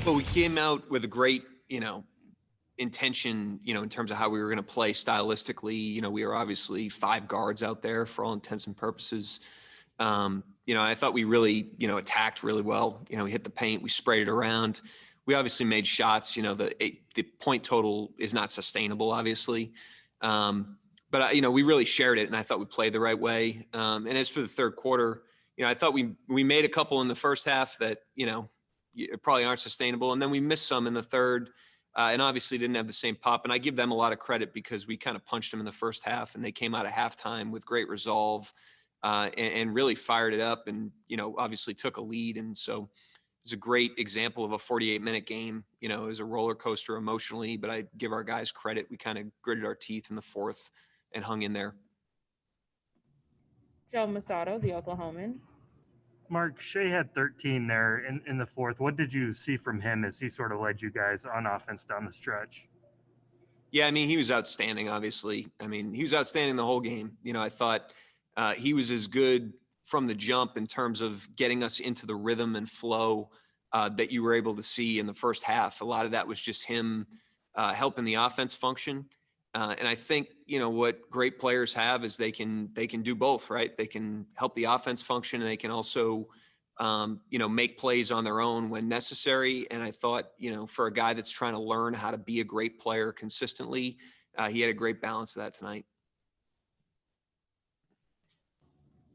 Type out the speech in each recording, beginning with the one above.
Well, we came out with a great, intention, in terms of how we were going to play stylistically. We were obviously five guards out there for all intents and purposes. I thought we really, attacked really well. We hit the paint, we sprayed it around. We obviously made shots. The point total is not sustainable, obviously. But we really shared it, and I thought we played the right way. And as for the third quarter, I thought we made a couple in the first half that, probably aren't sustainable. And then we missed some in the third, and obviously didn't have the same pop. And I give them a lot of credit because we kind of punched them in the first half, and they came out of halftime with great resolve, and really fired it up, and, obviously took a lead. And so it was a great example of a 48-minute game. It was a roller coaster emotionally, but I give our guys credit. We kind of gritted our teeth in the fourth and hung in there. Joe Masato, the Oklahoman. Mark, Shea had 13 there in the fourth. What did you see from him as he sort of led you guys on offense down the stretch? Yeah, he was outstanding, obviously. He was outstanding the whole game. I thought he was as good from the jump in terms of getting us into the rhythm and flow that you were able to see in the first half. A lot of that was just him helping the offense function. And I think, what great players have is they can do both, right? They can help the offense function, and they can also, make plays on their own when necessary. And I thought, for a guy that's trying to learn how to be a great player consistently, he had a great balance of that tonight.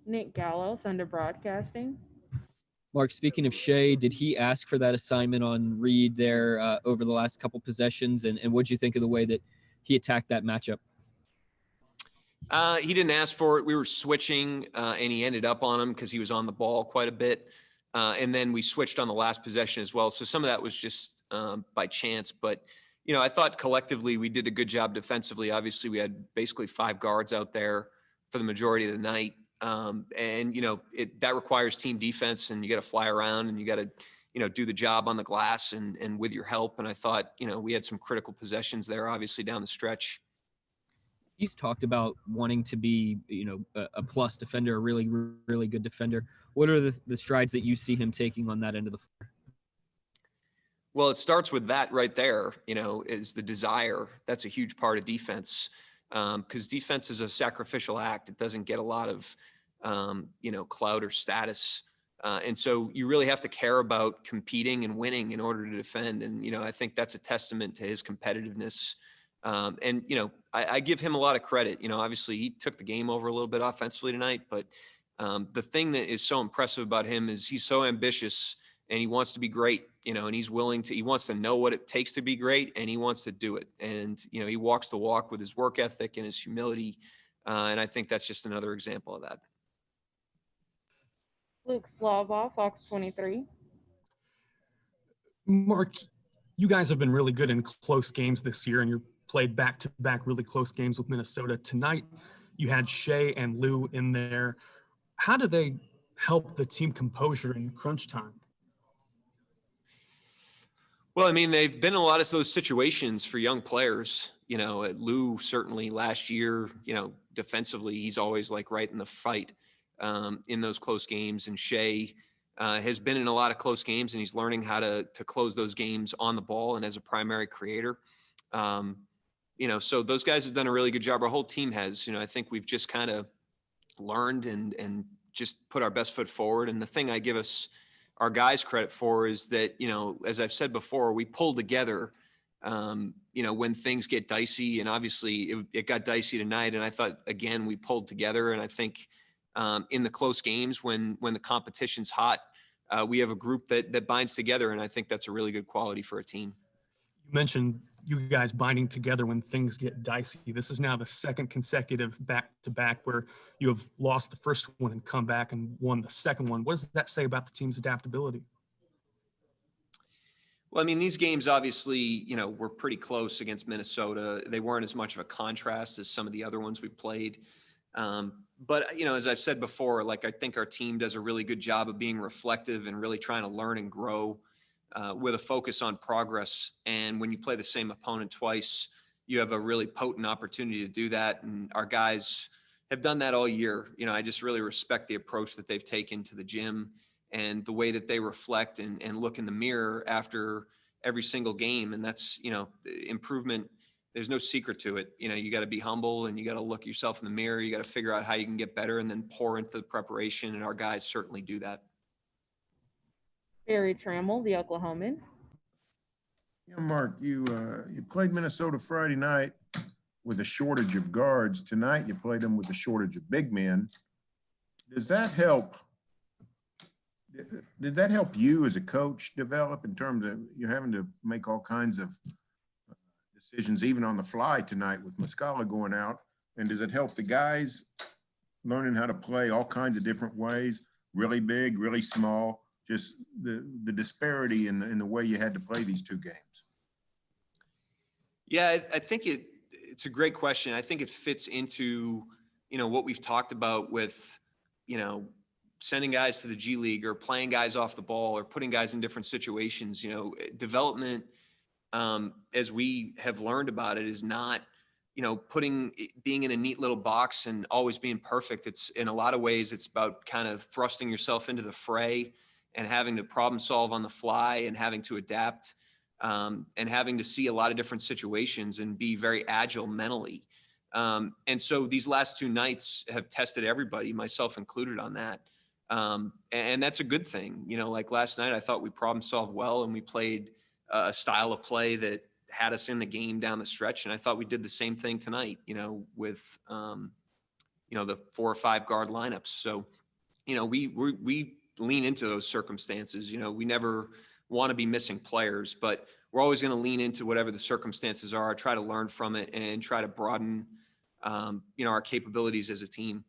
Nick Gallo, Thunder Broadcasting. Mark, speaking of Shea, did he ask for that assignment on Reed there over the last couple possessions? And what'd you think of the way that he attacked that matchup? He didn't ask for it. We were switching, and he ended up on him because he was on the ball quite a bit. And then we switched on the last possession as well. So some of that was just by chance. But, I thought collectively we did a good job defensively. Obviously, we had basically five guards out there for the majority of the night. And, that requires team defense, and you got to fly around, and you got to, do the job on the glass and with your help. And I thought, we had some critical possessions there, obviously down the stretch. He's talked about wanting to be, a plus defender, a really, really good defender. What are the strides that you see him taking on that end of the floor? Well, it starts with that right there, is the desire. That's a huge part of defense, because defense is a sacrificial act. It doesn't get a lot of, clout or status. And so you really have to care about competing and winning in order to defend. And, I think that's a testament to his competitiveness. And, I give him a lot of credit. Obviously he took the game over a little bit offensively tonight, but the thing that is so impressive about him is he's so ambitious, and he wants to be great, and he wants to know what it takes to be great, and he wants to do it. And, he walks the walk with his work ethic and his humility. And I think that's just another example of that. Luke Slavaw, Fox 23. Mark, you guys have been really good in close games this year, and you played back-to-back really close games with Minnesota. Tonight, you had Shea and Lou in there. How do they help the team composure in crunch time? Well, they've been in a lot of those situations for young players. Lou certainly last year, defensively, he's always right in the fight in those close games. And Shea has been in a lot of close games, and he's learning how to close those games on the ball and as a primary creator. So those guys have done a really good job. Our whole team has. I think we've just kind of learned and just put our best foot forward. And the thing I give our guys credit for is that, as I've said before, we pull together, when things get dicey. And obviously it got dicey tonight. And I thought, again, we pulled together. And I think in the close games, when the competition's hot, we have a group that binds together. And I think that's a really good quality for a team. You mentioned you guys binding together when things get dicey. This is now the second consecutive back-to-back where you have lost the first one and come back and won the second one. What does that say about the team's adaptability? Well, these games obviously, were pretty close against Minnesota. They weren't as much of a contrast as some of the other ones we played. But, as I've said before, I think our team does a really good job of being reflective and really trying to learn and grow with a focus on progress. And when you play the same opponent twice, you have a really potent opportunity to do that. And our guys have done that all year. I just really respect the approach that they've taken to the gym and the way that they reflect and look in the mirror after, every single game. And that's, improvement. There's no secret to it. You got to be humble and you got to look yourself in the mirror. You got to figure out how you can get better and then pour into the preparation. And our guys certainly do that. Barry Trammell, the Oklahoman. Yeah, Mark, you played Minnesota Friday night with a shortage of guards. Tonight you played them with a shortage of big men. Does that help? Did that help you as a coach develop in terms of you having to make all kinds of decisions even on the fly tonight with Muscala going out? And does it help the guys learning how to play all kinds of different ways, really big, really small, just the disparity in the way you had to play these two games? Yeah, I think it's a great question. I think it fits into, what we've talked about with, sending guys to the G League or playing guys off the ball or putting guys in different situations. Development, as we have learned about it, is not, being in a neat little box and always being perfect. It's in a lot of ways, it's about kind of thrusting yourself into the fray and having to problem solve on the fly and having to adapt, and having to see a lot of different situations and be very agile mentally. And so these last two nights have tested everybody, myself included, on that. And that's a good thing. Like last night, I thought we problem solved well and we played a style of play that had us in the game down the stretch. And I thought we did the same thing tonight, with, the 4 or 5 guard lineups. So, we lean into those circumstances. We never want to be missing players, but we're always going to lean into whatever the circumstances are, try to learn from it and try to broaden, our capabilities as a team.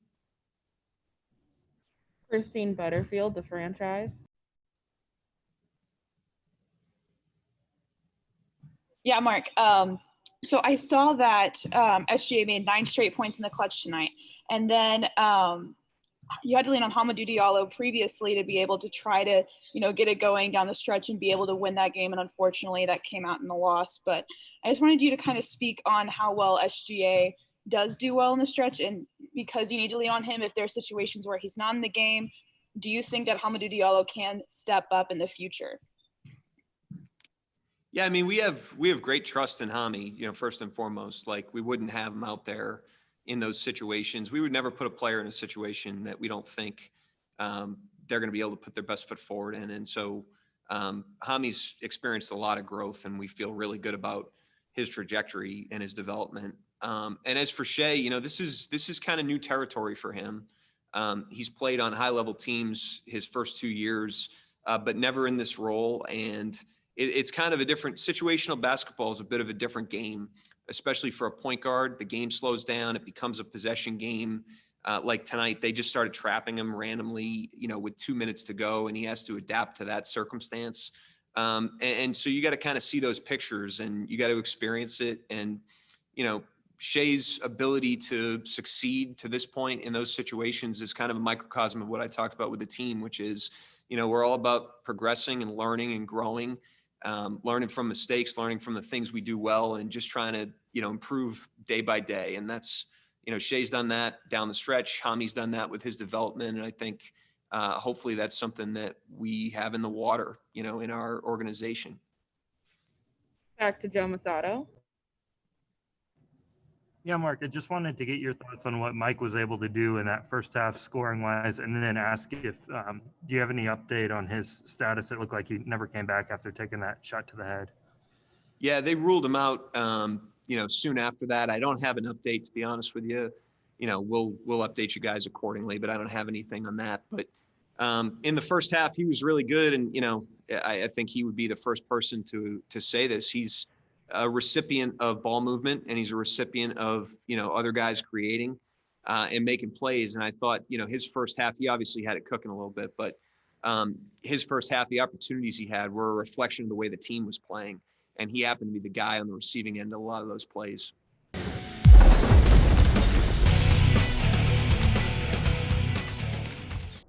Christine Butterfield, the franchise. Yeah, Mark. So I saw that SGA made 9 straight points in the clutch tonight. And then you had to lean on Hamidou Diallo previously to be able to try to, get it going down the stretch and be able to win that game. And unfortunately, that came out in the loss. But I just wanted you to kind of speak on how well SGA does do well in the stretch. And because you need to lean on him if there are situations where he's not in the game, do you think that Hamidou Diallo can step up in the future? Yeah, I mean, we have great trust in Hami, first and foremost. Like, we wouldn't have him out there in those situations. We would never put a player in a situation that we don't think they're going to be able to put their best foot forward in. And so Hami's experienced a lot of growth, and we feel really good about his trajectory and his development. And as for Shea, this is kind of new territory for him. He's played on high-level teams his first 2 years, but never in this role. And it's kind of a different situational basketball is a bit of a different game, especially for a point guard. The game slows down. It becomes a possession game. Like tonight, they just started trapping him randomly, with 2 minutes to go, and he has to adapt to that circumstance. And so you got to kind of see those pictures and you got to experience it. And, Shea's ability to succeed to this point in those situations is kind of a microcosm of what I talked about with the team, which is, we're all about progressing and learning and growing. Learning from mistakes, learning from the things we do well, and just trying to, improve day by day. And that's, Shea's done that down the stretch. Hami's done that with his development. And I think hopefully that's something that we have in the water, in our organization. Back to Joe Masato. Yeah, Mark, I just wanted to get your thoughts on what Mike was able to do in that first half scoring wise, and then ask if, do you have any update on his status? It looked like he never came back after taking that shot to the head. Yeah, they ruled him out, soon after that. I don't have an update, to be honest with you. We'll update you guys accordingly, but I don't have anything on that. But in the first half, he was really good. And, I think he would be the first person to say this. He's a recipient of ball movement, and he's a recipient of, other guys creating and making plays. And I thought, his first half, he obviously had it cooking a little bit, but his first half, the opportunities he had were a reflection of the way the team was playing. And he happened to be the guy on the receiving end of a lot of those plays.